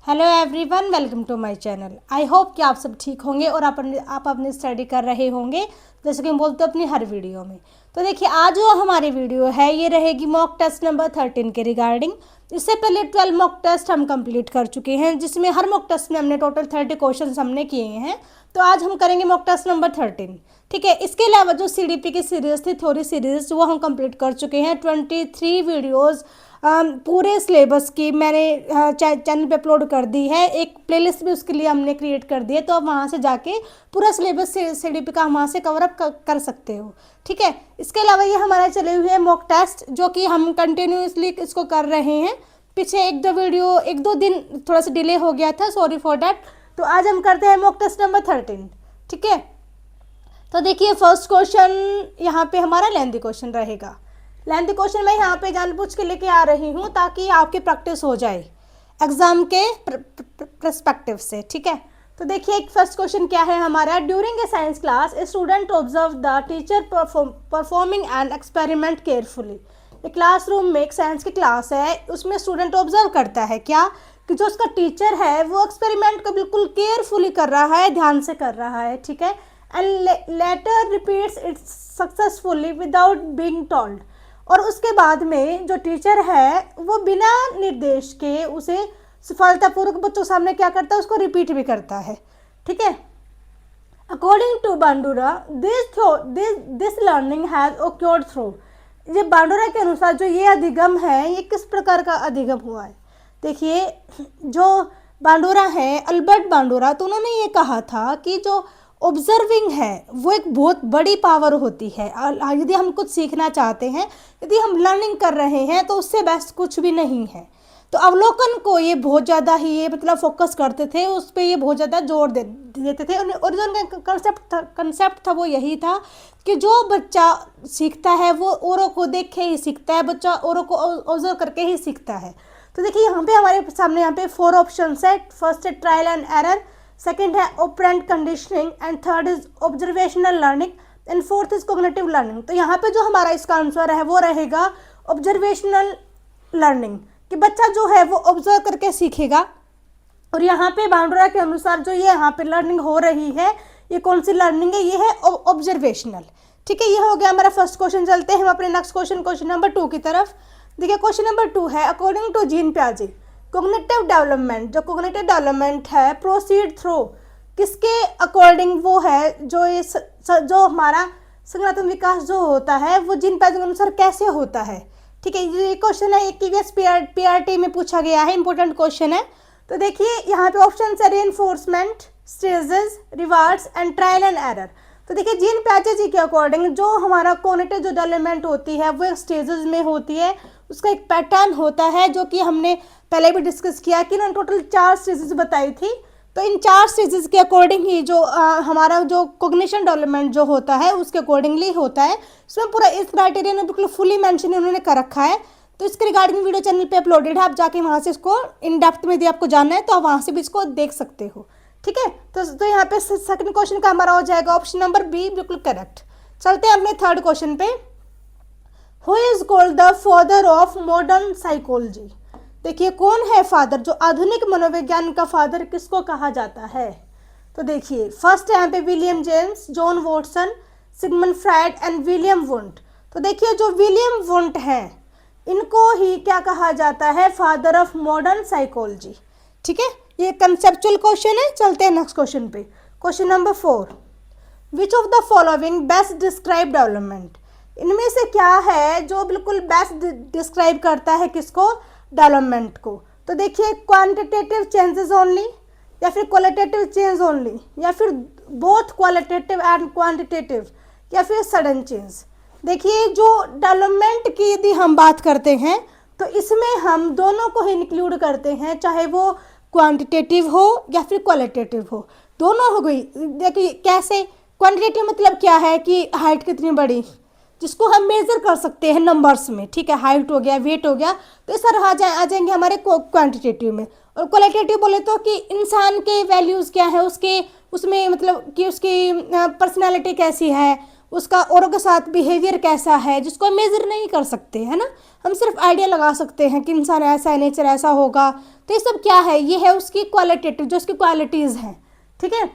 Hello everyone, welcome to my channel. I hope कि आप सब ठीक होंगे और आप अपनी स्टडी कर रहे होंगे जैसे कि हम बोलते हैं अपनी हर वीडियो में। तो देखिए, आज जो हमारी वीडियो है ये रहेगी मॉक टेस्ट नंबर 13 के रिगार्डिंग। इससे पहले 12 मॉक टेस्ट हम कंप्लीट कर चुके हैं, जिसमें हर मॉक टेस्ट में हमने टोटल 30 क्वेश्चन हमने किए हैं। तो आज हम करेंगे मॉक टेस्ट नंबर 13। ठीक है, इसके अलावा जो CDP की सीरीज थी, थ्योरी सीरीज, वो हम कंप्लीट कर चुके हैं। 23 वीडियोज़ पूरे सिलेबस की मैंने चैनल पे अपलोड कर दी है। एक प्लेलिस्ट भी उसके लिए हमने क्रिएट कर दी है, तो आप वहाँ से जाके पूरा सिलेबस CDP का वहाँ से कवर अप कर सकते हो। ठीक है, इसके अलावा ये हमारा चले हुए हैं मॉक टेस्ट, जो कि हम कंटिन्यूसली इसको कर रहे हैं। पीछे एक दो दिन थोड़ा सा डिले हो गया था, सॉरी फॉर डैट। तो आज हम करते हैं मॉक टेस्ट नंबर 13। ठीक है, तो देखिए फर्स्ट क्वेश्चन यहाँ पे हमारा लेंथी क्वेश्चन रहेगा। लेंथी क्वेश्चन मैं यहाँ पे जानबूझ के लेके आ रही हूँ ताकि आपकी प्रैक्टिस हो जाए एग्जाम के पर्सपेक्टिव से। ठीक है, तो देखिए एक फर्स्ट क्वेश्चन क्या है हमारा। During a science class a student observe the teacher performing an experiment carefully. ये क्लासरूम में एक साइंस की क्लास है, उसमें स्टूडेंट ऑब्जर्व करता है क्या कि जो उसका टीचर है वो एक्सपेरिमेंट को बिल्कुल केयरफुली कर रहा है, ध्यान से कर रहा है। ठीक है, and later repeats it's successfully without being told. और उसके बाद में जो टीचर है वो बिना निर्देश के उसे सफलतापूर्वक बच्चों सामने क्या करता है, उसको रिपीट भी करता है। ठीक है, according to Bandura this learning has occurred through. ये बांडुरा के अनुसार जो ये अधिगम है ये किस प्रकार का अधिगम हुआ है। देखिए, जो बांडुरा है, अल्बर्ट बांडुरा, तो उन्होंने ये कहा था कि जो ऑब्जर्विंग है वो एक बहुत बड़ी पावर होती है। यदि हम कुछ सीखना चाहते हैं, यदि हम लर्निंग कर रहे हैं, तो उससे बेस्ट कुछ भी नहीं है। तो अवलोकन को ये बहुत ज़्यादा ही ये मतलब फोकस करते थे, उस पर ये बहुत ज़्यादा जोर देते थे। और जो उनका कंसेप्ट था वो यही था कि जो बच्चा सीखता है वो औरों को देख के ही सीखता है, बच्चा औरों को ऑब्जर्व करके ही सीखता है। तो देखिए यहाँ पे हमारे सामने यहाँ पे 4 ऑप्शन है। फर्स्ट है ट्रायल एंड एरर, सेकेंड है operant conditioning, and third is observational learning, and fourth is cognitive learning. तो यहाँ पे जो हमारा इसका आंसर है वो रहेगा ऑब्जर्वेशनल लर्निंग, कि बच्चा जो है वो ऑब्जर्व करके सीखेगा। और यहाँ पे बांडुरा के अनुसार जो ये यहाँ पे लर्निंग हो रही है, ये कौन सी लर्निंग है, ये है ऑब्जर्वेशनल। ठीक है, ये हो गया हमारा फर्स्ट क्वेश्चन। चलते हैं हम अपने नेक्स्ट क्वेश्चन नंबर 2 की तरफ। देखिए क्वेश्चन नंबर 2 है, अकॉर्डिंग टू जीन पियाजे कोग्निटिव डेवलपमेंट, जो कोग्निटिव डेवलपमेंट है प्रोसीड थ्रू, किसके अकॉर्डिंग वो है जो हमारा संज्ञानात्मक विकास जो होता है वो जीन पियाजे के अनुसार कैसे होता है। ठीक है, ये क्वेश्चन है EVS PRT में पूछा गया है, इंपॉर्टेंट क्वेश्चन है। तो देखिए यहाँ पे ऑप्शन है reinforcement, stages, rewards and trial and error. तो देखिए जीन पियाजे जी के अकॉर्डिंग जो हमारा कॉग्निटिव जो डेवलपमेंट होती है वो स्टेजेस में होती है, उसका एक पैटर्न होता है जो कि हमने पहले भी डिस्कस किया कि ना टोटल 4 स्टेजेस बताई थी। तो इन 4 स्टेजेस के अकॉर्डिंग ही जो हमारा जो कॉग्निशन डेवलपमेंट जो होता है उसके अकॉर्डिंगली होता है। इसमें पूरा इस क्राइटेरिया में बिल्कुल फुली मेंशन उन्होंने कर रखा है। तो इसके रिगार्डिंग वीडियो चैनल पे अपलोडेड है, आप जाके वहाँ से इसको इन डेप्थ में यदि आपको जानना है तो आप वहाँ से भी इसको देख सकते हो। ठीक है, तो यहाँ पे सेकंड क्वेश्चन का हमारा हो जाएगा ऑप्शन नंबर बी, बिल्कुल करेक्ट। चलते हैं अपने थर्ड क्वेश्चन पे। Who is called the father of modern psychology. देखिए कौन है फादर, जो आधुनिक मनोविज्ञान का फादर किसको कहा जाता है। तो देखिए फर्स्ट है यहाँ पे William James, John Watson, Sigmund Freud and William Wundt. तो देखिए जो विलियम वुंट हैं इनको ही क्या कहा जाता है, फादर ऑफ मॉडर्न साइकोलॉजी। ठीक है, ये कंसेप्चुअल क्वेश्चन है। चलते हैं नेक्स्ट क्वेश्चन पे। Question number 4, which of the following best describe development. इनमें से क्या है जो बिल्कुल बेस्ट डिस्क्राइब करता है किसको, डेवलपमेंट को। तो देखिए क्वांटिटेटिव चेंजेस ओनली, या फिर क्वालिटेटिव चेंज ओनली, या फिर बोथ क्वालिटेटिव एंड क्वांटिटेटिव, या फिर सडन चेंज। देखिए जो डेवलपमेंट की यदि हम बात करते हैं तो इसमें हम दोनों को ही इंक्लूड करते हैं, चाहे वो क्वांटिटेटिव हो या फिर क्वालिटेटिव हो, दोनों हो गई। देखिए कैसे, क्वांटिटेटिव मतलब क्या है कि हाइट कितनी बड़ी, जिसको हम मेजर कर सकते हैं नंबर्स में। ठीक है, हाइट हो गया, वेट हो गया, तो इस तरह आ जाएंगे हमारे क्वांटिटेटिव में। और क्वालिटेटिव बोले तो कि इंसान के वैल्यूज़ क्या है, उसके उसमें मतलब कि उसकी पर्सनालिटी कैसी है, उसका औरों के साथ बिहेवियर कैसा है, जिसको हम मेज़र नहीं कर सकते, है ना, हम सिर्फ आइडिया लगा सकते हैं कि इंसान ऐसा है, नेचर ऐसा होगा। तो ये सब क्या है, ये है उसकी क्वालिटेटिव, जो उसकी क्वालिटीज़ हैं, ठीक है।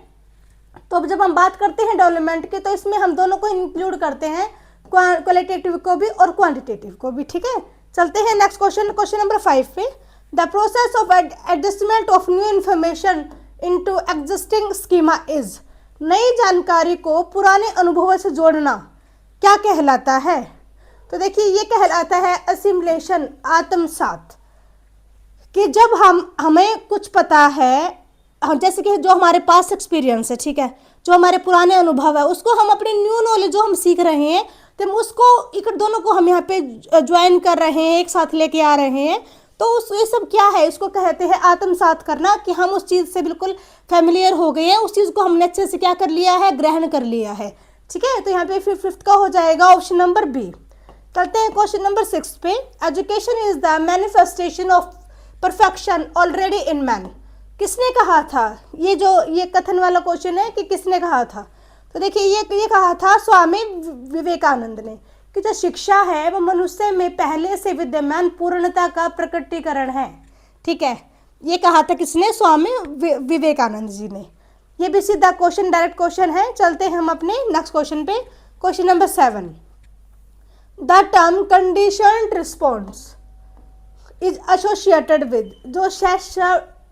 तो अब जब हम बात करते हैं डेवलपमेंट की, तो इसमें हम दोनों को इंक्लूड करते हैं, क्वालिटेटिव को भी और क्वांटिटेटिव को भी, ठीक है। चलते हैं नेक्स्ट क्वेश्चन, क्वेश्चन नंबर 5 पे। The process of adjustment of new information into existing schema is, नई जानकारी को पुराने अनुभवों से जोड़ना क्या कहलाता है? तो देखिए ये कहलाता है असिमुलेशन, आत्मसात। कि जब हमें कुछ पता है, जैसे कि जो हमारे पास एक्सपीरियंस है, ठीक है, जो हमारे पुराने अनुभव है, उसको हम अपने न्यू नॉलेज जो हम सीख रहे हैं, तो हम उसको एक दोनों को हम यहाँ पे ज्वाइन कर रहे हैं, एक साथ लेके आ रहे हैं। तो ये सब क्या है, इसको कहते हैं आत्मसात करना, कि हम उस चीज़ से बिल्कुल फैमिलियर हो गए हैं, उस चीज़ को हमने अच्छे से क्या कर लिया है, ग्रहण कर लिया है, ठीक है। तो यहाँ पे फिफ्थ का हो जाएगा ऑप्शन नंबर बी। चलते हैं क्वेश्चन नंबर 6 पे। Education is the manifestation of perfection already in man, किसने कहा था? ये कथन वाला क्वेश्चन है कि किसने कहा था। तो देखिए ये कहा था स्वामी विवेकानंद ने, कि जो शिक्षा है वो मनुष्य में पहले से विद्यमान पूर्णता का प्रकटीकरण है, ठीक है। ये कहा था किसने? स्वामी विवेकानंद जी ने। ये भी सीधा क्वेश्चन, डायरेक्ट क्वेश्चन है। चलते हैं हम अपने नेक्स्ट क्वेश्चन पे, question number 7। The term conditioned response is associated with, जो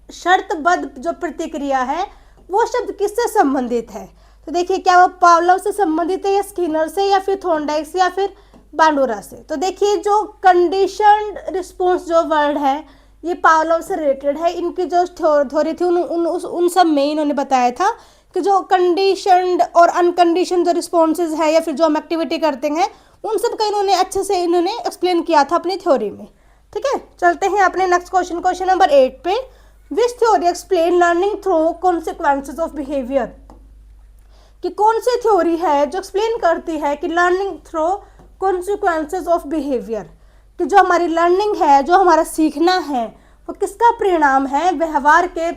शर्तबद्ध जो प्रतिक्रिया है वो शब्द किससे संबंधित है? तो देखिए क्या वो पावलोव से संबंधित है, या स्किनर से, या फिर थॉर्नडाइक से, या फिर बांडूरा से? तो देखिए जो कंडीशनड रिस्पॉन्स जो वर्ड है ये पावलोव से रिलेटेड है। इनकी जो थ्योरी थी उन सब में इन्होंने बताया था कि जो कंडीशनड और अनकंडीशनड जो रिस्पॉन्सेज है, या फिर जो हम एक्टिविटी करते हैं, उन सब का इन्होंने अच्छे से एक्सप्लेन किया था अपनी थ्योरी में, ठीक है। चलते हैं अपने नेक्स्ट क्वेश्चन, क्वेश्चन नंबर 8 पे। विच theory explain learning through consequences of behaviour, कि कौन सी थ्योरी है जो एक्सप्लेन करती है कि learning through consequences of behaviour, कि जो हमारी लर्निंग है, जो हमारा सीखना है, वो किसका परिणाम है? व्यवहार के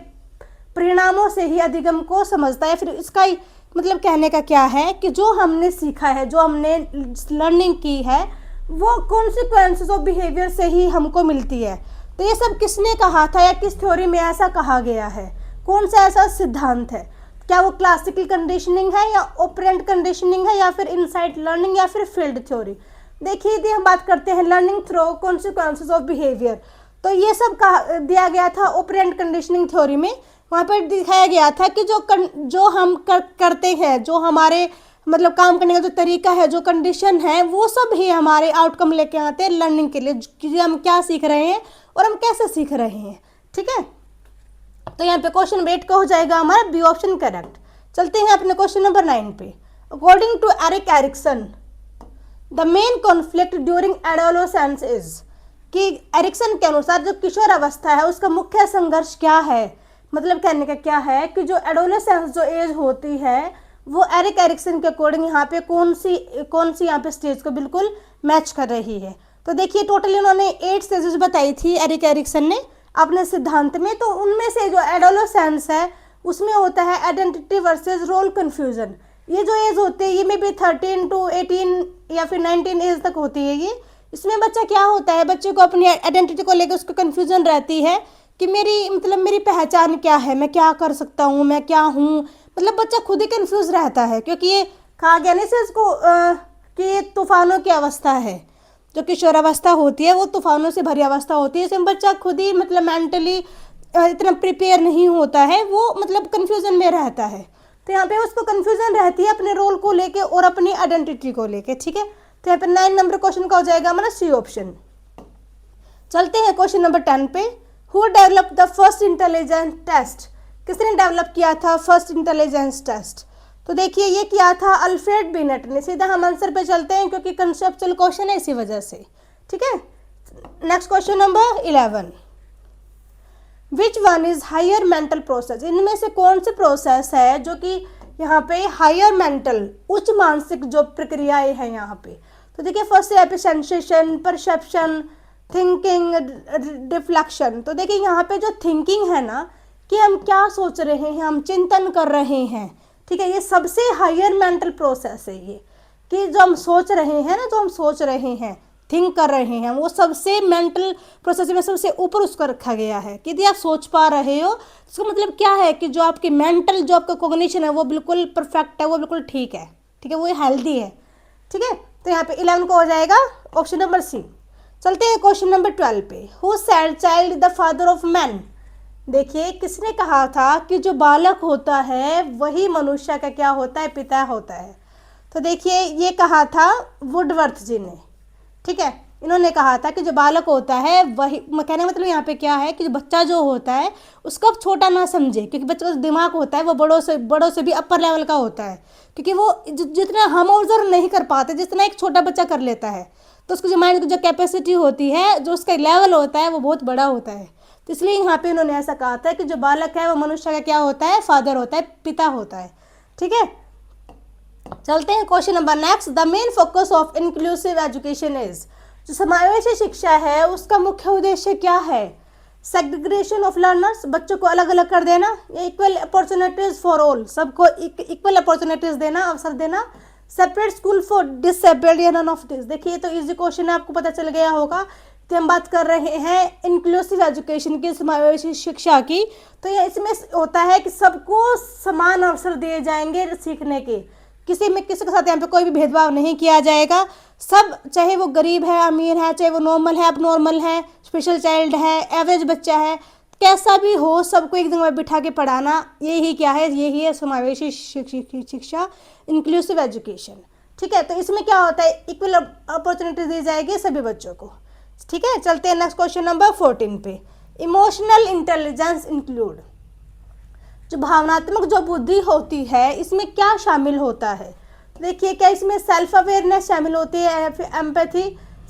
परिणामों से ही अधिगम को समझता है। फिर इसका मतलब कहने का क्या है कि जो हमने सीखा है, जो हमने लर्निंग की है, वो कॉन्सिक्वेंसेज ऑफ बिहेवियर से ही हमको मिलती है। तो ये सब किसने कहा था, या किस थ्योरी में ऐसा कहा गया है? कौन सा ऐसा सिद्धांत है? क्या वो क्लासिकल कंडीशनिंग है, या ऑपरेंट कंडीशनिंग है, या फिर इनसाइट लर्निंग, या फिर फील्ड थ्योरी? देखिए यदि हम बात करते हैं learning through consequences of behaviour, तो ये सब दिया गया था ऑपरेंट कंडीशनिंग थ्योरी में। वहाँ पर दिखाया गया था कि जो हम करते हैं, जो हमारे मतलब काम करने का जो तरीका है, जो कंडीशन है, वो सब ही हमारे आउटकम लेके आते हैं लर्निंग के लिए, कि हम क्या सीख रहे हैं और हम कैसे सीख रहे हैं, ठीक है। तो यहाँ पे क्वेश्चन 8 का हो जाएगा हमारा बी ऑप्शन करेक्ट। चलते हैं अपने क्वेश्चन नंबर 9 पे। According to Erik Erikson the main conflict during adolescence is, कि एरिक्सन के अनुसार जो किशोर अवस्था है उसका मुख्य संघर्ष क्या है? मतलब कहने का क्या है कि जो एडोलेसेंस जो एज होती है, वो एरिक एरिक्सन के अकॉर्डिंग यहाँ पे कौन सी यहाँ पे स्टेज को बिल्कुल मैच कर रही है। तो देखिए टोटल इन्होंने 8 स्टेजेस बताई थी एरिक एरिक्सन ने अपने सिद्धांत में। तो उनमें से जो एडोलेसेंस है उसमें होता है आइडेंटिटी वर्सेस रोल कन्फ्यूजन। ये जो एज होती है ये में भी 13 to 18 या फिर 19 एज तक होती है ये। इसमें बच्चा क्या होता है, बच्चे को अपनी आइडेंटिटी को लेकर उसको कन्फ्यूजन रहती है कि मेरी पहचान क्या है, मैं क्या कर सकता हूँ, मैं क्या हूँ। मतलब बच्चा खुद ही कंफ्यूज रहता है, क्योंकि ये कहा गया नहीं से इसको कि ये तूफानों की अवस्था है। जो किशोर अवस्था होती है वो तूफानों से भरी अवस्था होती है। इसमें बच्चा खुद ही मतलब मेंटली इतना प्रिपेयर नहीं होता है, वो मतलब कन्फ्यूजन में रहता है। तो यहाँ पे उसको कन्फ्यूजन रहती है अपने रोल को लेके और अपनी आइडेंटिटी को लेके, ठीक है। तो यहाँ पे 9 नंबर क्वेश्चन का हो जाएगा हमारा सी ऑप्शन। चलते हैं क्वेश्चन नंबर 10 पे। Who develop the first intelligence test, किसने डेवलप किया था फर्स्ट इंटेलिजेंस टेस्ट? तो देखिए ये किया था अल्फ्रेड बिनेट ने। सीधा हम आंसर पे चलते हैं क्योंकि कंसेप्चुअल क्वेश्चन है इसी वजह से, ठीक है। Next question number 11। Which one is higher mental process, इनमें से कौन सी प्रोसेस है जो कि यहाँ पे हायर मेंटल उच्च मानसिक जो प्रक्रियाएं हैं यहाँ पे? तो देखिए फर्स्ट है सेंसेशन, परसेप्शन, थिंकिंग, रिफ्लेक्शन। तो देखिए यहाँ पे जो थिंकिंग है ना कि हम क्या सोच रहे हैं, हम चिंतन कर रहे हैं, ठीक है, ये सबसे हायर मेंटल प्रोसेस है ये। कि जो हम सोच रहे हैं ना, जो हम सोच रहे हैं, थिंक कर रहे हैं, वो सबसे मेंटल प्रोसेस में सबसे ऊपर उसको रखा गया है कि यदि आप सोच पा रहे हो, इसका मतलब क्या है कि जो आपकी मेंटल, जो आपका कॉग्निशन है वो बिल्कुल परफेक्ट है, वो बिल्कुल ठीक है, ठीक है, वो हेल्दी है, ठीक है। तो यहाँ पे 11 को हो जाएगा ऑप्शन नंबर सी। चलते हैं क्वेश्चन नंबर 12 पे। Who said child the father of man. देखिए, किसने कहा था कि जो बालक होता है वही मनुष्य का क्या होता है, पिता होता है। तो देखिए, ये कहा था वुडवर्थ जी ने, ठीक है। इन्होंने कहा था कि जो बालक होता है वही, कहने का मतलब यहाँ पे क्या है कि जो बच्चा जो होता है उसको आप छोटा ना समझे, क्योंकि बच्चे का जो दिमाग होता है वो बड़ों से भी अपर लेवल का होता है, क्योंकि वो जितना हम ऑब्जर्व नहीं कर पाते, जितना एक छोटा बच्चा कर लेता है, तो उसको जो माइंड की जो कैपेसिटी होती है, जो उसका लेवल होता है, वो बहुत बड़ा होता है। तो इसलिए यहाँ पे इन्होंने ऐसा कहा था कि जो बालक है वो मनुष्य का क्या होता है, फादर होता है, पिता होता है, ठीक है। चलते हैं question number next. The main focus of inclusive education is. जो समावेशी शिक्षा है उसका मुख्य उद्देश्य क्या है? सेग्रीगेशन ऑफ लर्नर्स, बच्चों को अलग अलग कर देना, या इक्वल अपॉर्चुनिटीज फॉर ऑल, सबको इक्वल अपॉर्चुनिटीज देना, अवसर देना, सेपरेट स्कूल फॉर डिसेबल्ड या नन ऑफ दिस। देखिए, तो इजी क्वेश्चन है, आपको पता चल गया होगा कि हम बात कर रहे हैं इंक्लूसिव एजुकेशन की, समावेशी शिक्षा की। तो ये इसमें होता है कि सबको समान अवसर दिए जाएंगे सीखने के, किसी के साथ यहाँ पे कोई भी भेदभाव नहीं किया जाएगा। सब, चाहे वो गरीब है, अमीर है, चाहे वो नॉर्मल है, अब नॉर्मल है, स्पेशल चाइल्ड है, एवरेज बच्चा है, कैसा भी हो, सबको एक जगह बिठा के पढ़ाना, यही क्या है, यही है समावेशी शिक्षा, इंक्लूसिव एजुकेशन, ठीक है। तो इसमें क्या होता है, इक्वल अपॉर्चुनिटी दी जाएगी सभी बच्चों को, ठीक है। चलते हैं नेक्स्ट क्वेश्चन नंबर 14 पे। Emotional intelligence include. जो भावनात्मक जो बुद्धि होती है, इसमें क्या शामिल होता है? देखिए, क्या इसमें सेल्फ अवेयरनेस शामिल होती है, या फिर एम्पैथी,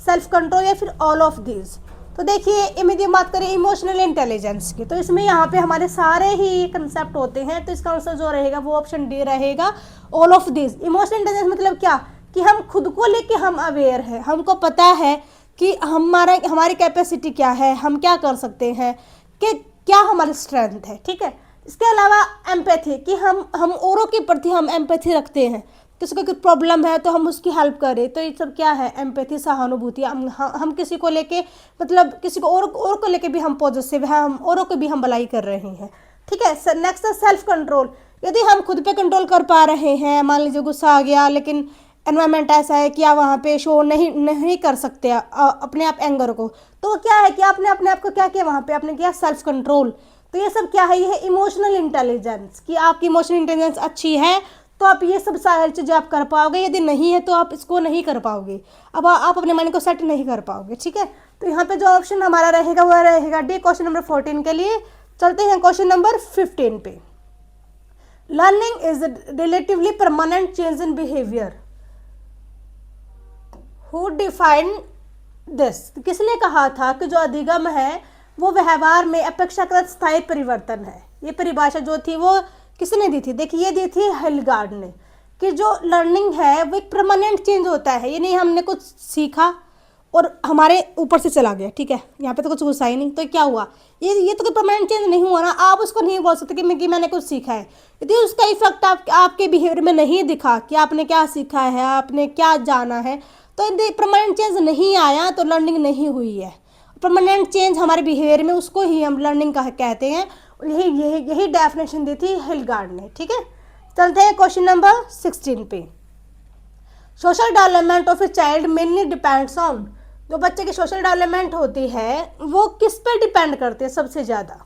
सेल्फ कंट्रोल, या फिर ऑल ऑफ दिस? तो देखिए, यदि बात करें इमोशनल इंटेलिजेंस की, तो इसमें यहाँ पे हमारे सारे ही कंसेप्ट होते हैं, तो इसका आंसर जो रहेगा वो ऑप्शन डी रहेगा, all of this. Emotional intelligence मतलब क्या, कि हम खुद को लेके हम अवेयर है, हमको पता है कि हमारी कैपेसिटी क्या है, हम क्या कर सकते हैं, कि क्या हमारी स्ट्रेंथ है, ठीक है। इसके अलावा एम्पैथी, कि हम औरों के प्रति हम एम्पैथी रखते हैं, किसी को कोई प्रॉब्लम है तो हम उसकी हेल्प करें, तो ये सब क्या है, एम्पैथी, सहानुभूति। हम किसी को लेके, मतलब किसी को और को लेके भी हम पॉजिटिव है, हम औरों को भी हम भलाई कर रहे हैं, ठीक है। नेक्स्ट है सेल्फ कंट्रोल। यदि हम खुद पे कंट्रोल कर पा रहे हैं, मान लीजिए गुस्सा आ गया, लेकिन एनवायरनमेंट ऐसा है कि आप वहाँ पे शो नहीं कर सकते अपने आप एंगर को, तो क्या है कि आपने अपने आप को क्या किया, वहाँ पे आपने किया सेल्फ कंट्रोल। तो ये सब क्या है, ये है इमोशनल इंटेलिजेंस, कि आपकी इमोशनल इंटेलिजेंस अच्छी है तो आप ये सब सारी चीज़ें आप कर पाओगे, यदि नहीं है तो आप इसको नहीं कर पाओगे, अब आप अपने माइंड को सेट नहीं कर पाओगे, ठीक है। तो यहाँ पे जो ऑप्शन हमारा रहेगा वो रहेगा डी, क्वेश्चन नंबर 14 के लिए। चलते हैं क्वेश्चन नंबर 15 पे। Learning is relatively permanent change in behaviour. Who define this. किसने कहा था कि जो अधिगम है वो व्यवहार में अपेक्षाकृत स्थायी परिवर्तन है? ये परिभाषा जो थी वो किसने दी थी? देखिए, ये दी थी हिलगार्ड ने, कि जो लर्निंग है वो एक परमानेंट चेंज होता है, ये नहीं हमने कुछ सीखा और हमारे ऊपर से चला गया, ठीक है, यहाँ पे तो कुछ घुसा ही नहीं, तो क्या हुआ, ये तो कोई परमानेंट चेंज नहीं हुआ ना। आप उसको नहीं बोल सकते कि मैंने कुछ सीखा है, यदि उसका इफेक्ट आपके बिहेवियर में नहीं दिखा कि आपने क्या सीखा है, आपने क्या जाना है, तो यदि परमानेंट चेंज नहीं आया तो लर्निंग नहीं हुई है। परमानेंट चेंज हमारे बिहेवियर में, उसको ही हम लर्निंग का कहते हैं। यही डेफिनेशन दी थी हिलगार्ड ने, ठीक है। चलते हैं क्वेश्चन नंबर 16 पे। Social development of a child mainly depends on. जो बच्चे की सोशल डेवलपमेंट होती है वो किस पे डिपेंड करते हैं सबसे ज़्यादा?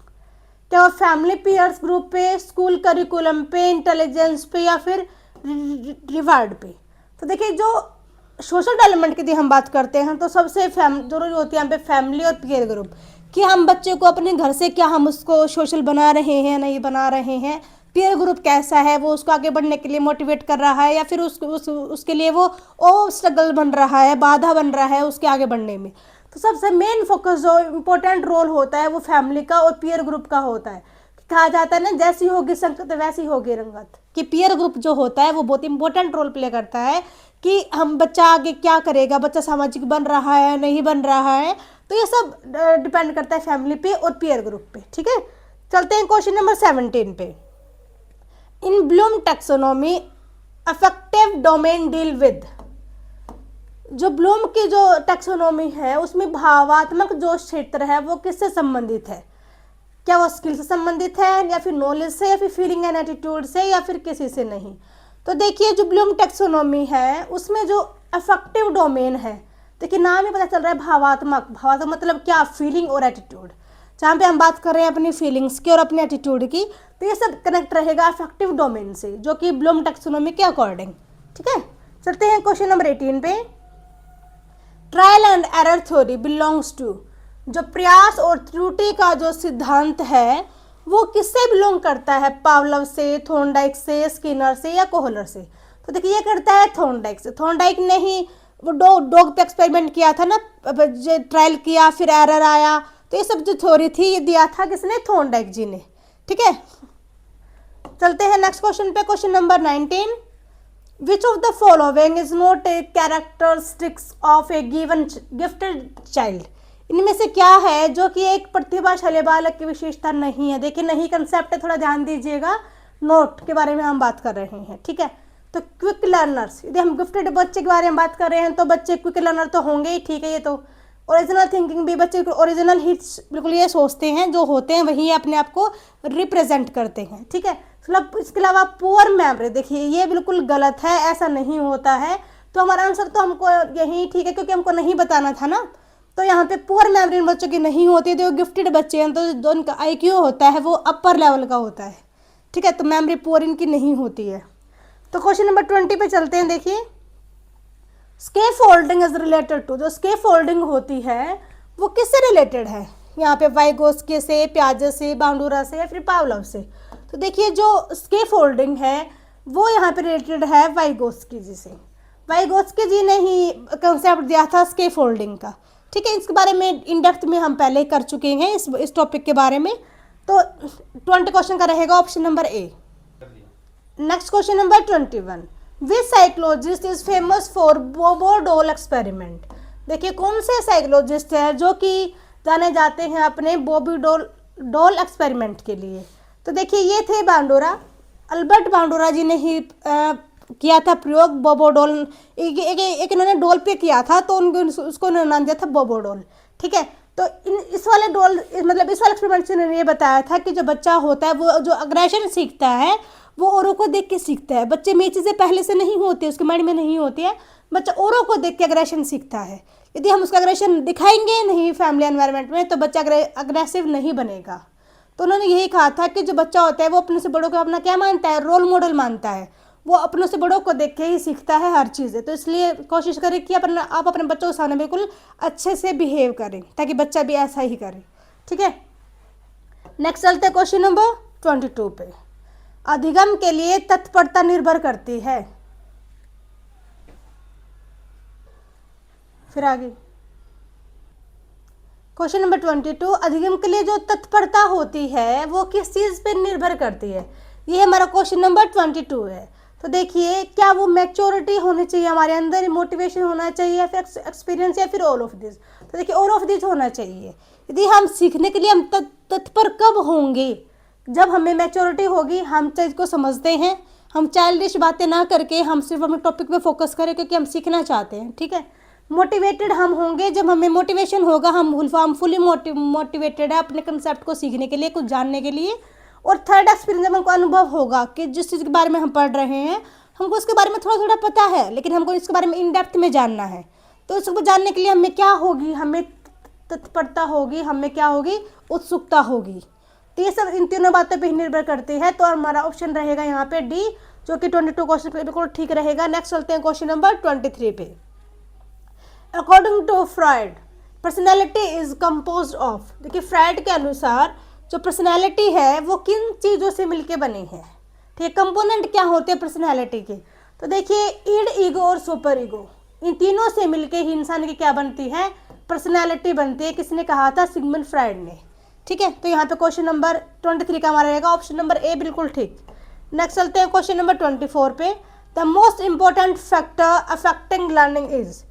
क्या वो फैमिली पीयर्स ग्रुप पे, स्कूल करिकुलम पे, इंटेलिजेंस पे, या फिर रिवार्ड पे? तो देखिए, जो सोशल डेवलपमेंट की यदि हम बात करते हैं तो सबसे जरूरी होती है यहाँ पे फैमिली और पीयर ग्रुप, कि हम बच्चे को अपने घर से क्या हम उसको सोशल बना रहे हैं, नहीं बना रहे हैं, पीयर ग्रुप कैसा है, वो उसको आगे बढ़ने के लिए मोटिवेट कर रहा है, या फिर उसके लिए वो स्ट्रगल बन रहा है, बाधा बन रहा है उसके आगे बढ़ने में। तो सबसे मेन फोकस जो इम्पोर्टेंट रोल होता है वो फैमिली का और पीयर ग्रुप का होता है। कहा जाता है ना, जैसी होगी संगत वैसी होगी रंगत, कि पीयर ग्रुप जो होता है वो बहुत इंपॉर्टेंट रोल प्ले करता है कि हम बच्चा आगे क्या करेगा, बच्चा सामाजिक बन रहा है नहीं बन रहा है, तो ये सब डिपेंड करता है फैमिली पे और पीयर ग्रुप पे, ठीक है। चलते हैं क्वेश्चन नंबर 17 पे। In Bloom taxonomy affective domain deal with. जो ब्लूम की जो टैक्सोनॉमी है उसमें भावात्मक जो क्षेत्र है वो किससे संबंधित है? क्या वो स्किल से संबंधित है या फिर नॉलेज से या फिर फीलिंग एंड एटीट्यूड से या फिर किसी से नहीं? तो देखिए जो ब्लूम टैक्सोनॉमी है उसमें जो अफेक्टिव डोमेन है, देखिए नाम ही पता चल रहा है भावात्मक। भावात्मक मतलब क्या? फीलिंग और एटीट्यूड। जहाँ पे हम बात कर रहे हैं अपनी फीलिंग्स की और अपने एटीट्यूड की, तो ये सब कनेक्ट रहेगा अफेक्टिव डोमेन से, जो कि ब्लूम टैक्सोनॉमी के अकॉर्डिंग। ठीक है, चलते हैं क्वेश्चन नंबर 18 पे। Trial and error theory belongs to, जो प्रयास और त्रुटि का जो सिद्धांत है वो किससे बिलोंग करता है? पावलोव से, थॉर्नडाइक से, स्किनर से या कोहलर से? तो देखिए ये करता है थॉर्नडाइक से। थॉर्नडाइक ने ही वो डॉग पे एक्सपेरिमेंट किया था ना, जो ट्रायल किया फिर एरर आया, तो ये सब जो थ्योरी थी ये दिया था किसने? थॉर्नडाइक जी ने। ठीक है, चलते हैं नेक्स्ट क्वेश्चन पे। Question number 19, which of the following is not a characteristics of A given gifted child? इनमें से क्या है जो कि एक प्रतिभाशाली बालक की विशेषता नहीं है? देखिए नहीं कंसेप्ट है, थोड़ा ध्यान दीजिएगा, नोट के बारे में हम बात कर रहे हैं। ठीक है, तो क्विक लर्नर्स, यदि हम गिफ्टेड बच्चे के बारे में बात कर रहे हैं तो बच्चे क्विक लर्नर तो होंगे ही। ठीक है, ये तो ओरिजिनल थिंकिंग भी, बच्चे ओरिजिनल हिट्स बिल्कुल ये सोचते हैं, जो होते हैं वही अपने आप को रिप्रेजेंट करते हैं। ठीक है, मतलब इसके अलावा पुअर मेमोरी, देखिए ये बिल्कुल गलत है, ऐसा नहीं होता है। तो हमारा आंसर तो हमको यही ठीक है, क्योंकि हमको नहीं बताना था ना। तो यहाँ पे पुअर मेमोरी बच्चों की नहीं होती है, जो गिफ्टेड बच्चे हैं तो जो उनका IQ होता है वो अपर लेवल का होता है। ठीक है, तो मेमोरी पुअर इनकी नहीं होती है। तो क्वेश्चन नंबर 20 पे चलते हैं। देखिए scaffolding is related to, जो स्केप फोल्डिंग होती है वो किससे रिलेटेड है? यहाँ पे वाइगोस्की से, पियाजे से, बांडुरा से या फिर पावलोव से? तो देखिए जो स्केप फोल्डिंग है वो यहाँ पे रिलेटेड है वाइगोस्की जी से। वाइगोस्की जी ने ही कंसेप्ट दिया था स्केप फोल्डिंग का। ठीक है, इसके बारे में इन डेप्थ में हम पहले कर चुके हैं इस टॉपिक के बारे में। तो 20 क्वेश्चन का रहेगा option number A. Next question number 21, which psychologist is famous for बोबो डॉल एक्सपेरिमेंट? देखिए कौन से साइकोलॉजिस्ट है जो कि जाने जाते हैं अपने बॉबी डॉल एक्सपेरिमेंट के लिए? तो देखिए ये थे बांडुरा, अल्बर्ट बांडुरा जी ने ही किया था प्रयोग बोबो डॉल। एक इन्होंने डॉल पे किया था, तो उसको नाम दिया था बोबो डॉल। ठीक है, तो इस वाले एक्सपेरिमेंट से इन्होंने ये बताया था कि जो बच्चा होता है वो जो अग्रेशन सीखता है वो औरों को देख के सीखता है। बच्चे में ये चीज़ें पहले से नहीं होती, उसके माइंड में नहीं होती है, बच्चा औरों को देख के अग्रेशन सीखता है। यदि हम उसका अग्रेशन दिखाएंगे नहीं फैमिली एनवायरनमेंट में तो बच्चा अग्रेसिव नहीं बनेगा। तो उन्होंने यही कहा था कि जो बच्चा होता है वो अपने से बड़ों को अपना क्या मानता है? रोल मॉडल मानता है। वो अपनों से बड़ों को देख के ही सीखता है हर चीज़ें। तो इसलिए कोशिश करें कि आप अपने बच्चों के सामने बिल्कुल अच्छे से बिहेव करें ताकि बच्चा भी ऐसा ही करे। ठीक है, नेक्स्ट चलते हैं क्वेश्चन नंबर 22 पे। अधिगम के लिए तत्परता निर्भर करती है, फिर आगे क्वेश्चन नंबर 22, अधिगम के लिए जो तत्परता होती है वो किस चीज़ पे निर्भर करती है? ये हमारा क्वेश्चन नंबर 22 है। तो देखिए क्या वो मैच्योरिटी होनी चाहिए हमारे अंदर, मोटिवेशन होना चाहिए या फिर एक्सपीरियंस या फिर ऑल ऑफ दिस? तो देखिए ऑल ऑफ दिस होना चाहिए। यदि हम सीखने के लिए हम तत्पर कब होंगे? जब हमें मैच्योरिटी होगी, हम चीज़ को समझते हैं, हम चाइल्डिश बातें ना करके हम सिर्फ अपने टॉपिक पे फोकस करें क्योंकि हम सीखना चाहते हैं। ठीक है, मोटिवेटेड हम होंगे जब हमें मोटिवेशन होगा, हम फुली मोटिवेटेड है अपने कंसेप्ट को सीखने के लिए, कुछ जानने के लिए। और थर्ड एक्सपीरियंस जब हमको अनुभव होगा कि जिस चीज़ के बारे में हम पढ़ रहे हैं हमको उसके बारे में थोड़ा थोड़ा पता है, लेकिन हमको इसके बारे में इन डेप्थ में जानना है। तो उसको जानने के लिए हमें क्या होगी? हमें तत्परता होगी, हमें क्या होगी? उत्सुकता होगी। तो ये सब इन तीनों बातों पे ही निर्भर करती है। तो हमारा ऑप्शन रहेगा यहाँ पे डी, जो कि 22 क्वेश्चन पे बिल्कुल ठीक रहेगा। नेक्स्ट चलते हैं क्वेश्चन नंबर 23 पे। According to Freud personality is compose of, देखिए फ्राइड के अनुसार जो पर्सनैलिटी है वो किन चीज़ों से मिलके बनी है? ठीक है, कंपोनेंट क्या होते हैं पर्सनैलिटी के? तो देखिए ईड, ईगो और सुपर ईगो, इन तीनों से मिलके ही इंसान की क्या बनती है? पर्सनैलिटी बनती है। किसने कहा था? सिगमंड फ्राइड ने। ठीक है, तो यहाँ पे क्वेश्चन नंबर 23 का हमारा रहेगा ऑप्शन नंबर ए बिल्कुल ठीक। नेक्स्ट चलते हैं क्वेश्चन नंबर 24 पे। The most important factor affecting learning is,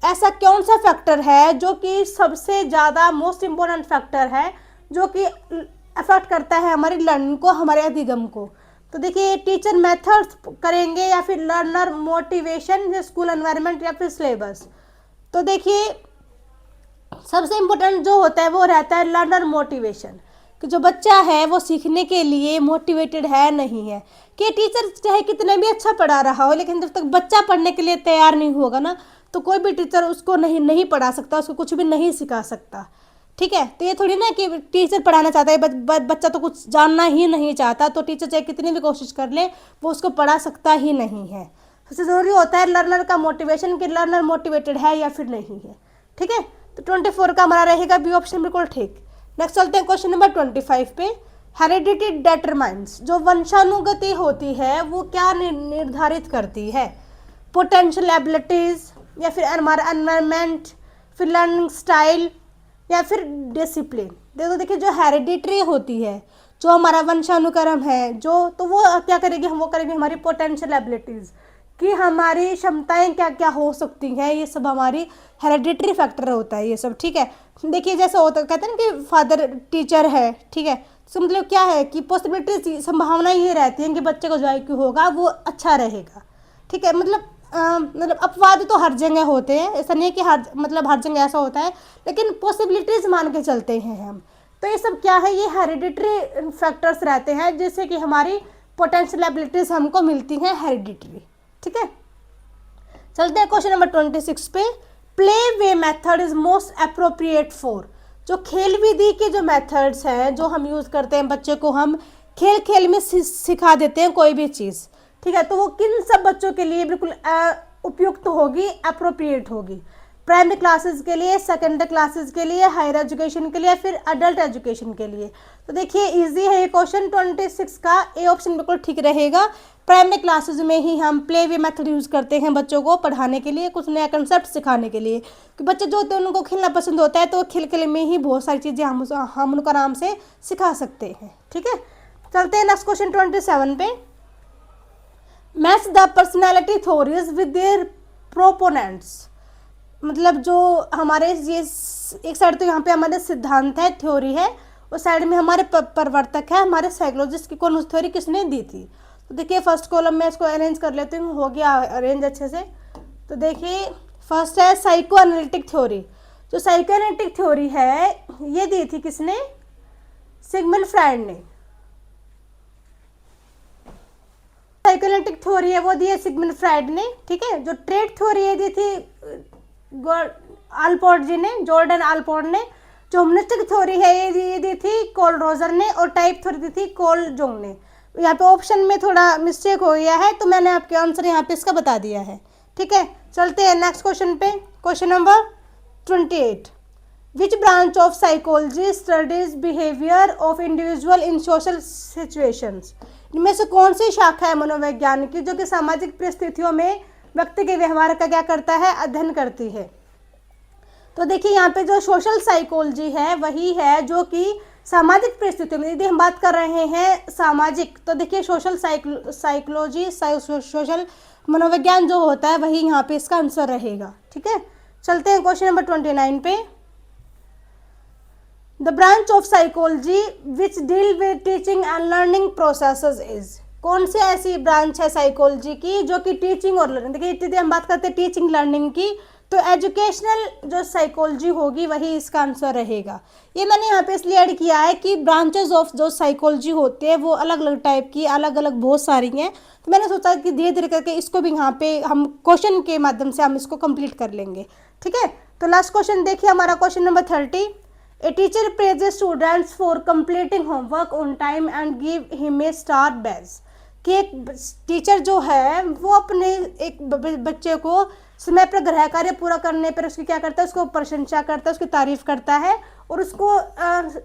ऐसा कौन सा फैक्टर है जो कि सबसे ज़्यादा मोस्ट इंपॉर्टेंट फैक्टर है जो कि अफेक्ट करता है हमारी लर्निंग को, हमारे अधिगम को? तो देखिए टीचर मेथड्स करेंगे या फिर लर्नर मोटिवेशन या स्कूल एनवायरनमेंट या फिर सिलेबस? तो देखिए सबसे इम्पोर्टेंट जो होता है वो रहता है लर्नर मोटिवेशन, कि जो बच्चा है वो सीखने के लिए मोटिवेटेड है नहीं है। कि टीचर चाहे कितना भी अच्छा पढ़ा रहा हो, लेकिन जब तक बच्चा पढ़ने के लिए तैयार नहीं होगा ना, तो कोई भी टीचर उसको नहीं पढ़ा सकता, उसको कुछ भी नहीं सिखा सकता। ठीक है, तो ये थोड़ी ना कि टीचर पढ़ाना चाहता है, बच्चा तो कुछ जानना ही नहीं चाहता, तो टीचर चाहे कितनी भी कोशिश कर ले वो उसको पढ़ा सकता ही नहीं है। सबसे ज़रूरी होता है लर्नर का मोटिवेशन, कि लर्नर मोटिवेटेड है या फिर नहीं है। ठीक है, तो 24 का हमारा रहेगा बी ऑप्शन, बिल्कुल ठीक। नेक्स्ट चलते हैं क्वेश्चन नंबर 25 पे। हेरिडिटी डेटरमाइंस, जो वंशानुगति होती है वो क्या निर्धारित करती है? पोटेंशियल एबिलिटीज, या फिर हमारा एनवायरमेंट, फिर लर्निंग स्टाइल, या फिर डिसिप्लिन। देखिए जो हेरिडिटरी होती है, जो हमारा वंशानुक्रम है, जो तो वो क्या करेगी, हम वो करेंगे हमारी पोटेंशियल एबिलिटीज़, कि हमारी क्षमताएं क्या क्या हो सकती हैं, ये सब हमारी हेरिडिटरी फैक्टर होता है ये सब। ठीक है, देखिए जैसा होता कहते हैं ना कि फादर टीचर है, ठीक है, तो मतलब क्या है कि पॉसिबिलिटीज, संभावना ये रहती है कि बच्चे को जो IQ होगा वो अच्छा रहेगा। ठीक है, मतलब अपवाद तो हर जगह होते हैं, ऐसा नहीं है कि हर जगह ऐसा होता है, लेकिन पॉसिबिलिटीज मान के चलते हैं हम। तो ये सब क्या है, ये हेरिडिटरी फैक्टर्स रहते हैं, जिससे कि हमारी पोटेंशियल एबिलिटीज हमको मिलती हैं हेरिडिटरी। ठीक है, चलते हैं क्वेश्चन नंबर 26 पे। Play way method is most appropriate for, जो खेल विधि के जो मेथड्स हैं जो हम यूज़ करते हैं, बच्चे को हम खेल खेल में सिखा देते हैं कोई भी चीज़। ठीक है, तो वो किन सब बच्चों के लिए बिल्कुल उपयुक्त होगी, अप्रोप्रिएट होगी? प्राइमरी क्लासेस के लिए, सेकेंडरी क्लासेस के लिए, हायर एजुकेशन के लिए, फिर अडल्ट एजुकेशन के लिए। तो देखिए इजी है ये क्वेश्चन, 26 का ए ऑप्शन बिल्कुल ठीक रहेगा। प्राइमरी क्लासेस में ही हम प्ले वे मेथड यूज़ करते हैं बच्चों को पढ़ाने के लिए, कुछ नया कंसेप्ट सिखाने के लिए। कि बच्चे जो होते हैं उनको खेलना पसंद होता है, तो खेल खेल में ही बहुत सारी चीज़ें हम उनको आराम से सिखा सकते हैं। ठीक है, चलते हैं नेक्स्ट क्वेश्चन 27 पे। Match the personality theories with their proponents, मतलब जो हमारे ये एक साइड तो यहाँ पे हमारे सिद्धांत है, थ्योरी है, उस साइड में हमारे प्रवर्तक है, हमारे साइकोलॉजिस्ट की कौन उस थ्योरी किसने दी थी। तो देखिए फर्स्ट कॉलम में इसको अरेंज कर लेती हूँ, हो गया अरेंज अच्छे से। तो देखिए फर्स्ट है साइको एनालिटिक थ्योरी। जो साइको एनालिटिक थ्योरी है ये दी थी किसने? सिगमंड फ्रायड ने। साइको एनालिटिक थ्योरी है वो दी है सिगमंड फ्रायड ने। ठीक है, जो ट्रेड थ्योरी है दी थी आलपोर्ट जी ने, जॉर्डन आलपोर्ट ने। जो ह्यूमनिस्टिक थ्योरी है ये दी थी कॉल रोजर ने, और टाइप थ्योरी दी थी कॉल जोंग ने। यहाँ पे ऑप्शन में थोड़ा मिस्टेक हो गया है, तो मैंने आपके आंसर यहाँ पे इसका बता दिया है। ठीक है, चलते हैं नेक्स्ट क्वेश्चन पे। Question number 28। Which branch of psychology studies behaviour of individual in social situations, इनमें से कौन सी शाखा है मनोविज्ञान की जो कि सामाजिक परिस्थितियों में व्यक्ति के व्यवहार का क्या करता है, अध्ययन करती है। तो देखिए यहाँ पे जो सोशल साइकोलॉजी है वही है जो कि सामाजिक परिस्थितियों में, यदि हम बात कर रहे हैं सामाजिक, तो देखिए सोशल साइकोलॉजी, सोशल मनोविज्ञान जो होता है वही यहाँ पे इसका आंसर रहेगा। ठीक है, चलते हैं क्वेश्चन नंबर 29 पे। The branch of psychology which deal with teaching and learning processes is, कौन सी ऐसी ब्रांच है साइकोलॉजी की जो कि टीचिंग और लर्निंग, देखिए यदि हम बात करते हैं टीचिंग लर्निंग की, तो एजुकेशनल जो साइकोलॉजी होगी वही इसका आंसर रहेगा। ये मैंने यहाँ पे इसलिए ऐड किया है कि ब्रांचेस ऑफ जो साइकोलॉजी होते हैं वो अलग अलग टाइप की, अलग अलग बहुत सारी हैं, तो मैंने सोचा कि धीरे धीरे करके इसको भी यहाँ पे हम क्वेश्चन के माध्यम से हम इसको कंप्लीट कर लेंगे। ठीक है, तो लास्ट क्वेश्चन देखिए हमारा question number 30। A teacher praises students for completing homework on time and give him a star badge, कि एक टीचर जो है वो अपने एक बच्चे को समय पर गृह कार्य पूरा करने पर उसकी क्या करता है, उसको प्रशंसा करता है, उसकी तारीफ करता है, और उसको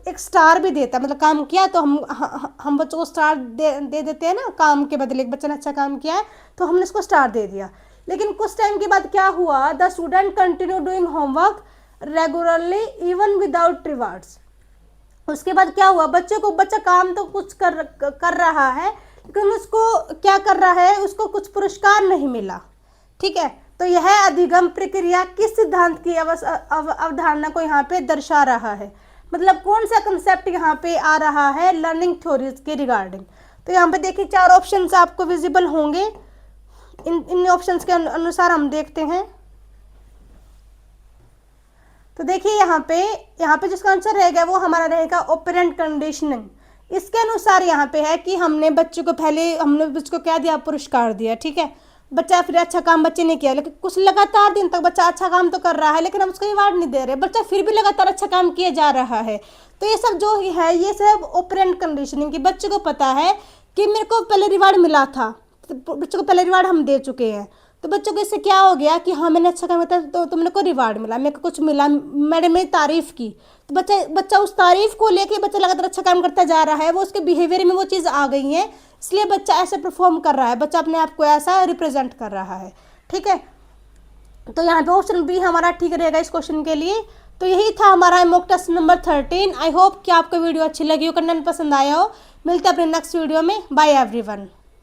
एक स्टार भी देता है। मतलब काम किया तो हम बच्चों को स्टार दे देते हैं ना, काम के बदले। एक बच्चे ने अच्छा काम किया है तो हमने उसको स्टार दे दिया। लेकिन कुछ टाइम के बाद क्या हुआ, the student continue doing homework regularly even without rewards. उसके बाद क्या हुआ, बच्चा काम तो कुछ कर रहा है, लेकिन उसको क्या कर रहा है, उसको कुछ पुरस्कार नहीं मिला। ठीक है, तो यह अधिगम प्रक्रिया किस सिद्धांत की अवधारणा को यहाँ पे दर्शा रहा है, मतलब कौन सा कंसेप्ट यहाँ पे आ रहा है लर्निंग थ्योरीज के रिगार्डिंग। तो यहाँ पे देखिए 4 ऑप्शंस आपको विजिबल होंगे, इन ऑप्शंस के अनुसार हम देखते हैं। तो देखिए यहाँ पे जिसका आंसर रहेगा वो हमारा रहेगा ऑपरेंट कंडीशनिंग। इसके अनुसार यहाँ पे है कि हमने बच्चों को क्या दिया, पुरस्कार दिया, ठीक है। बच्चा फिर अच्छा काम बच्चे ने किया, लेकिन कुछ लगातार दिन तक बच्चा अच्छा काम तो कर रहा है, लेकिन हम उसको रिवार्ड नहीं दे रहे, बच्चा फिर भी लगातार अच्छा काम किया जा रहा है। तो ये सब जो है ये सब ऑपरेंट कंडीशनिंग की, बच्चे को पता है कि मेरे को पहले रिवार्ड मिला था, तो बच्चों को पहले रिवार्ड हम दे चुके हैं, तो बच्चों को इससे क्या हो गया कि हाँ मैंने अच्छा काम किया तो तुमने को रिवार्ड मिला, मेरे को कुछ मिला, मैडम ने तारीफ की, तो बच्चा उस तारीफ को लेके बच्चा लगातार अच्छा काम करता जा रहा है, वो उसके बिहेवियर में वो चीज़ आ गई है, इसलिए बच्चा ऐसे परफॉर्म कर रहा है, बच्चा अपने आप को ऐसा रिप्रेजेंट कर रहा है, ठीक है। तो यहाँ पे ऑप्शन बी हमारा ठीक रहेगा इस क्वेश्चन के लिए। तो यही था हमारा mock test number 13। I hope कि आपको वीडियो अच्छी लगी हो, कंटेंट पसंद आया हो। मिलते हैं अपने नेक्स्ट वीडियो में। Bye everyone.